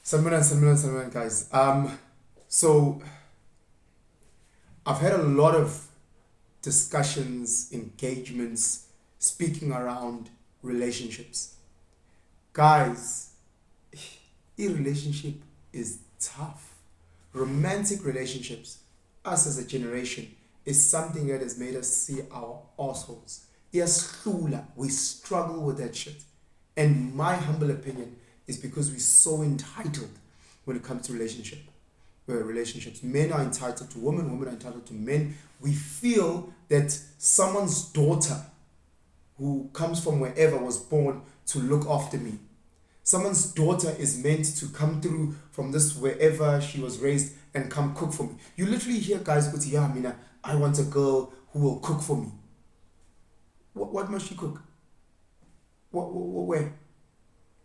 Salman, guys. So I've had a lot of discussions, engagements, speaking around relationships. Guys, a relationship is tough. Romantic relationships, us as a generation, is something that has made us see our assholes. Iyasihlula. We struggle with that shit. And my humble opinion is because we're so entitled when it comes to relationships. Men are entitled to women, women are entitled to men. We feel that someone's daughter who comes from wherever was born to look after me. Someone's daughter is meant to come through from this wherever she was raised and come cook for me. You literally hear guys go, yeah, Mina, I want a girl who will cook for me. What must she cook? Where?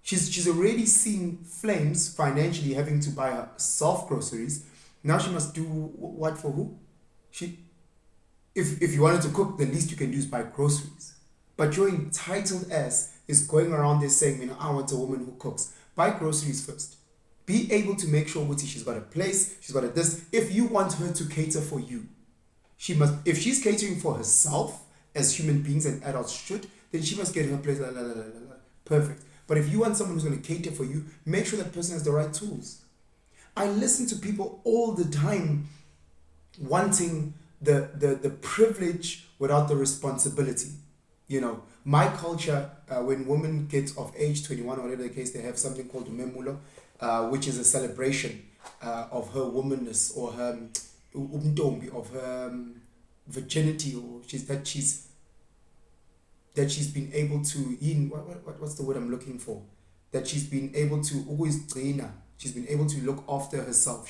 She's already seen flames financially having to buy herself groceries. Now she must do what for who? If you wanted to cook, the least you can do is buy groceries. But your entitled ass is going around there saying, I want a woman who cooks. Buy groceries first. Be able to make sure she's got a place, she's got a this. If you want her to cater for you, she must. If she's catering for herself, as human beings and adults should, then she must get her place. Perfect. But if you want someone who's going to cater for you, make sure that person has the right tools. I listen to people all the time wanting the privilege without the responsibility. My culture, when women get of age 21 or whatever the case, they have something called memulo, which is a celebration of her womanness or her of her virginity, or that she's been able to what's the word I'm looking for? That she's been able to always train. She's been able to look after herself.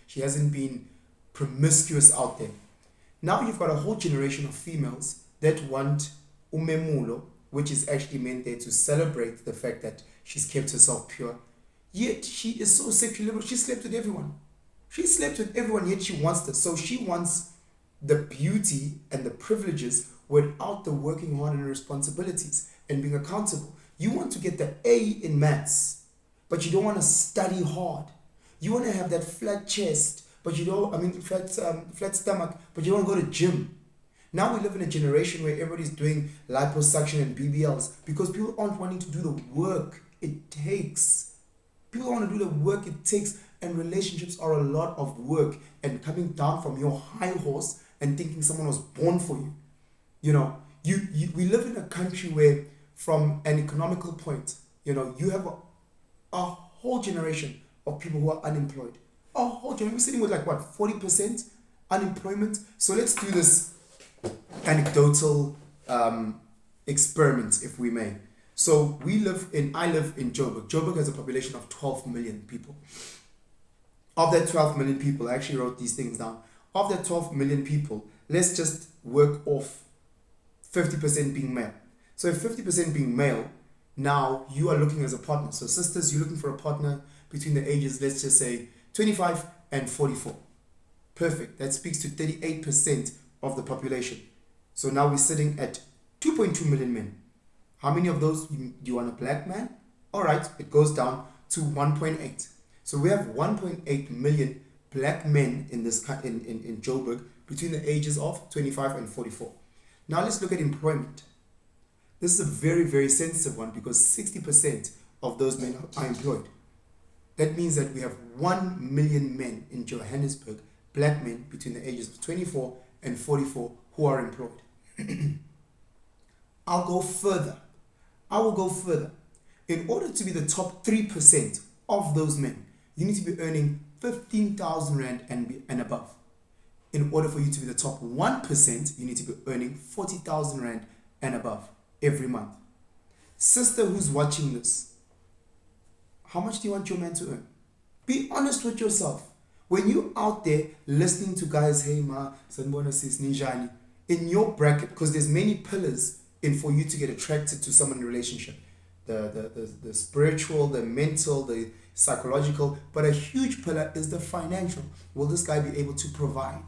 She hasn't been promiscuous out there. Now you've got a whole generation of females that want umemulo, which is actually meant there to celebrate the fact that she's kept herself pure. Yet she is so sexually liberal. She slept with everyone. Yet she wants this. So she wants the beauty and the privileges without the working hard and responsibilities and being accountable. You want to get the A in maths, but you don't want to study hard. You want to have that flat chest, but flat stomach, but you don't want to go to gym. Now we live in a generation where everybody's doing liposuction and BBLs because people aren't wanting to do the work it takes. People want to do the work it takes, and relationships are a lot of work and coming down from your high horse and thinking someone was born for you. We live in a country where, from an economical point, you have a whole generation of people who are unemployed. A whole generation. We're sitting with 40% unemployment. So let's do this anecdotal experiment, if we may. So I live in Joburg. Joburg has a population of 12 million people. Of that 12 million people, I actually wrote these things down. Of that 12 million people, let's just work off 50% being male. So if 50% being male, now you are looking as a partner. So sisters, you're looking for a partner between the ages, let's just say 25 and 44. Perfect. That speaks to 38% of the population. So now we're sitting at 2.2 million men. How many of those do you want a black man? All right, it goes down to 1.8. So we have 1.8 million black men in Joburg between the ages of 25 and 44. Now let's look at employment. This is a very, very sensitive one because 60% of those men are employed. That means that we have 1 million men in Johannesburg, black men between the ages of 24 and 44 who are employed. I will go further. In order to be the top 3% of those men, you need to be earning 15,000 Rand and above. In order for you to be the top 1%, you need to be earning 40,000 Rand and above every month. Sister who's watching this, how much do you want your man to earn? Be honest with yourself. When you're out there listening to guys, hey ma, sanibona sis ninjani, in your bracket, because there's many pillars in for you to get attracted to someone in a relationship. The spiritual, the mental, the psychological, but a huge pillar is the financial. Will this guy be able to provide?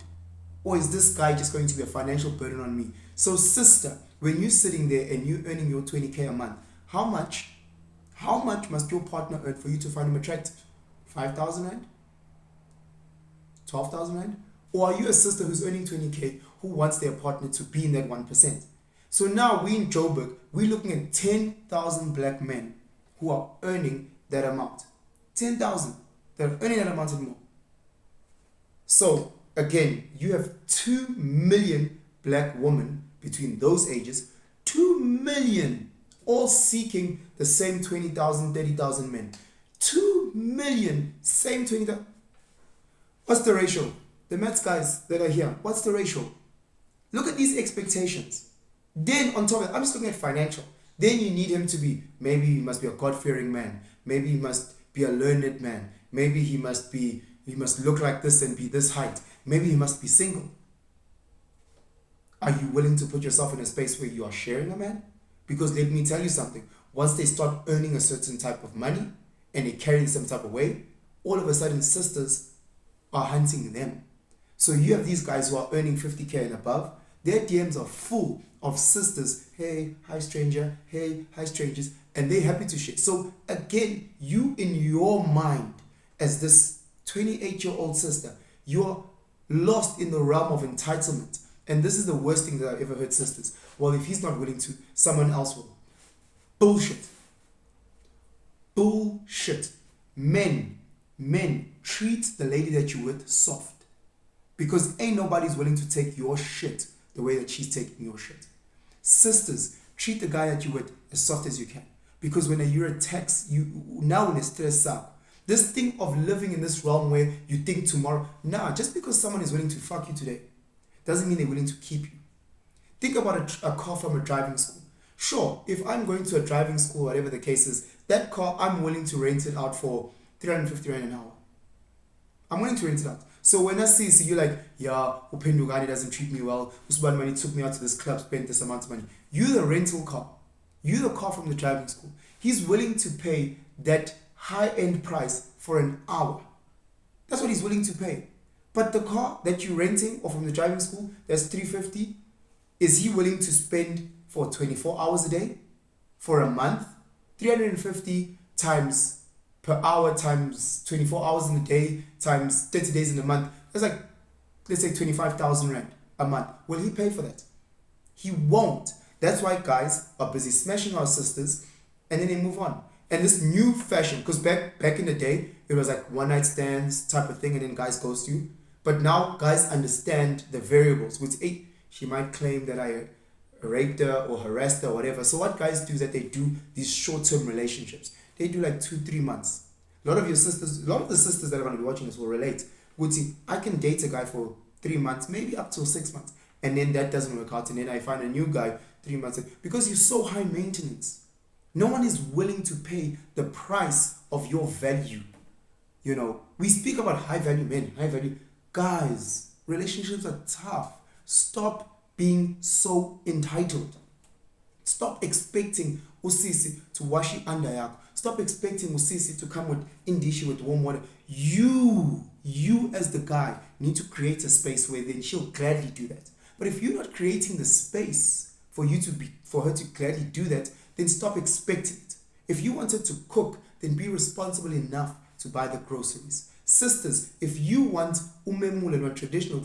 Or is this guy just going to be a financial burden on me? So sister, when you're sitting there and you're earning your 20K a month, how much must your partner earn for you to find him attractive? 5,000 Rand? 12,000 Rand? Or are you a sister who's earning 20K who wants their partner to be in that 1%? So now we in Joburg, we're looking at 10,000 black men who are earning that amount. 10,000 that are earning that amount and more. So again, you have 2 million black women between those ages, 2 million all seeking the same 20,000, 30,000 men. 2 million, same 20,000. What's the ratio? The maths guys that are here, what's the ratio? Look at these expectations. Then on top of it, I'm just looking at financial. Then you need him to be, maybe he must be a God-fearing man. Maybe he must be a learned man. Maybe he must look like this and be this height. Maybe he must be single. Are you willing to put yourself in a space where you are sharing a man? Because let me tell you something. Once they start earning a certain type of money and they carry some type of way, all of a sudden sisters are hunting them. So you have these guys who are earning 50K and above. Their DMs are full of sisters. Hey, hi stranger. Hey, hi strangers. And they're happy to share. So again, you in your mind as this 28-year-old sister, you're lost in the realm of entitlement. And this is the worst thing that I've ever heard sisters. Well, if he's not willing to, someone else will. Bullshit. Bullshit. Men, treat the lady that you're with soft. Because ain't nobody's willing to take your shit the way that she's taking your shit. Sisters, treat the guy that you're with as soft as you can. Because when you're a text, you now in a stress out. This thing of living in this realm where you think tomorrow, just because someone is willing to fuck you today, doesn't mean they're willing to keep you. Think about a car from a driving school. Sure, if I'm going to a driving school, whatever the case is, that car, I'm willing to rent it out for 350 Rand an hour. I'm willing to rent it out. So when I see you're like, yeah, Upendugani doesn't treat me well. Usman Money took me out to this club, spent this amount of money. You're the rental car. You're the car from the driving school. He's willing to pay that high-end price for an hour. That's what he's willing to pay. But the car that you're renting or from the driving school, that's 350, is he willing to spend for 24 hours a day? For a month? 350 times per hour times 24 hours in a day times 30 days in a month. That's like, let's say 25,000 Rand a month. Will he pay for that? He won't. That's why guys are busy smashing our sisters and then they move on. And this new fashion, because back in the day, it was like one night stands type of thing and then guys ghost you. But now guys understand the variables, which she might claim that I raped her or harassed her or whatever. So what guys do is that they do these short-term relationships. They do like 2-3 months. A lot of the sisters that are going to be watching this will relate. Would see, I can date a guy for 3 months, maybe up to 6 months. And then that doesn't work out. And then I find a new guy 3 months. Because you're so high maintenance. No one is willing to pay the price of your value. You know, we speak about high value men, high value guys. Relationships are tough. Stop being so entitled. Stop expecting usisi to wash it under yakho. Stop expecting usisi to come with indishi with warm water. You as the guy need to create a space where then she'll gladly do that. But if you're not creating the space for her to gladly do that, then stop expecting it. If you wanted to cook, then be responsible enough to buy the groceries. Sisters, if you want umemule and traditional,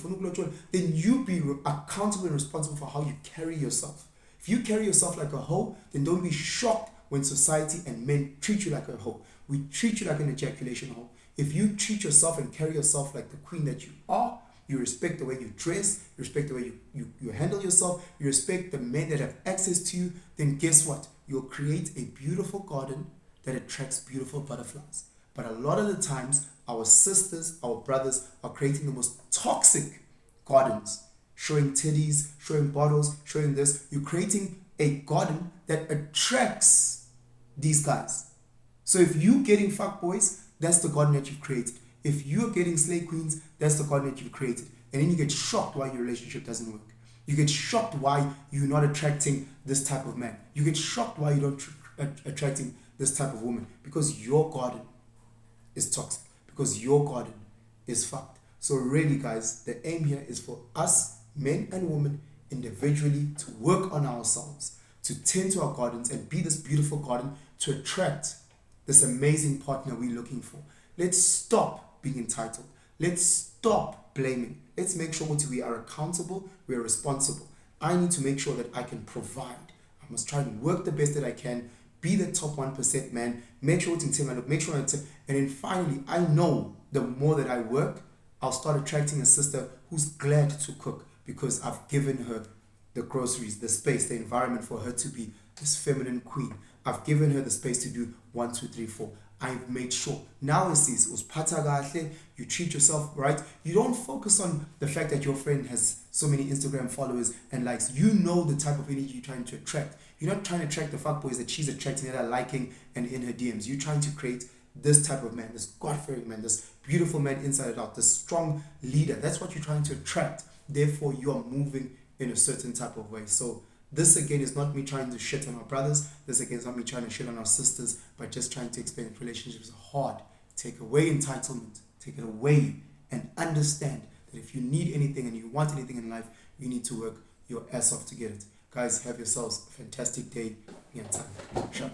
then you be accountable and responsible for how you carry yourself. If you carry yourself like a hoe, then don't be shocked when society and men treat you like a hoe. We treat you like an ejaculation hoe. If you treat yourself and carry yourself like the queen that you are, you respect the way you dress, you respect the way you handle yourself, you respect the men that have access to you, then guess what? You'll create a beautiful garden that attracts beautiful butterflies. But a lot of the times, our sisters, our brothers are creating the most toxic gardens. Showing titties, showing bottles, showing this. You're creating a garden that attracts these guys. So if you're getting fuck boys, that's the garden that you've created. If you're getting slay queens, that's the garden that you've created. And then you get shocked why your relationship doesn't work. You get shocked why you're not attracting this type of man. You get shocked why you don't attracting this type of woman. Because your garden is toxic. Because your garden is fucked. So really guys, the aim here is for us, men and women, individually to work on ourselves, to tend to our gardens and be this beautiful garden to attract this amazing partner we're looking for. Let's stop being entitled. Let's stop blaming. Let's make sure that we are accountable, we are responsible. I need to make sure that I can provide. I must try and work the best that I can, be the top 1% man, make sure it's in make sure it's, and then finally, I know the more that I work, I'll start attracting a sister who's glad to cook because I've given her the groceries, the space, the environment for her to be this feminine queen. I've given her the space to do 1, 2, 3, 4. I've made sure. Now it's this, you treat yourself right. You don't focus on the fact that your friend has so many Instagram followers and likes. You know the type of energy you're trying to attract. You're not trying to attract the fuckboys that she's attracting that are liking and in her DMs. You're trying to create this type of man, this God-fearing man, this beautiful man inside and out, this strong leader. That's what you're trying to attract. Therefore, you are moving in a certain type of way. So this again is not me trying to shit on our brothers. This again is not me trying to shit on our sisters, but just trying to explain that relationships are hard. Take away entitlement. Take it away and understand that if you need anything and you want anything in life, you need to work your ass off to get it. Guys, have yourselves a fantastic day. Sure.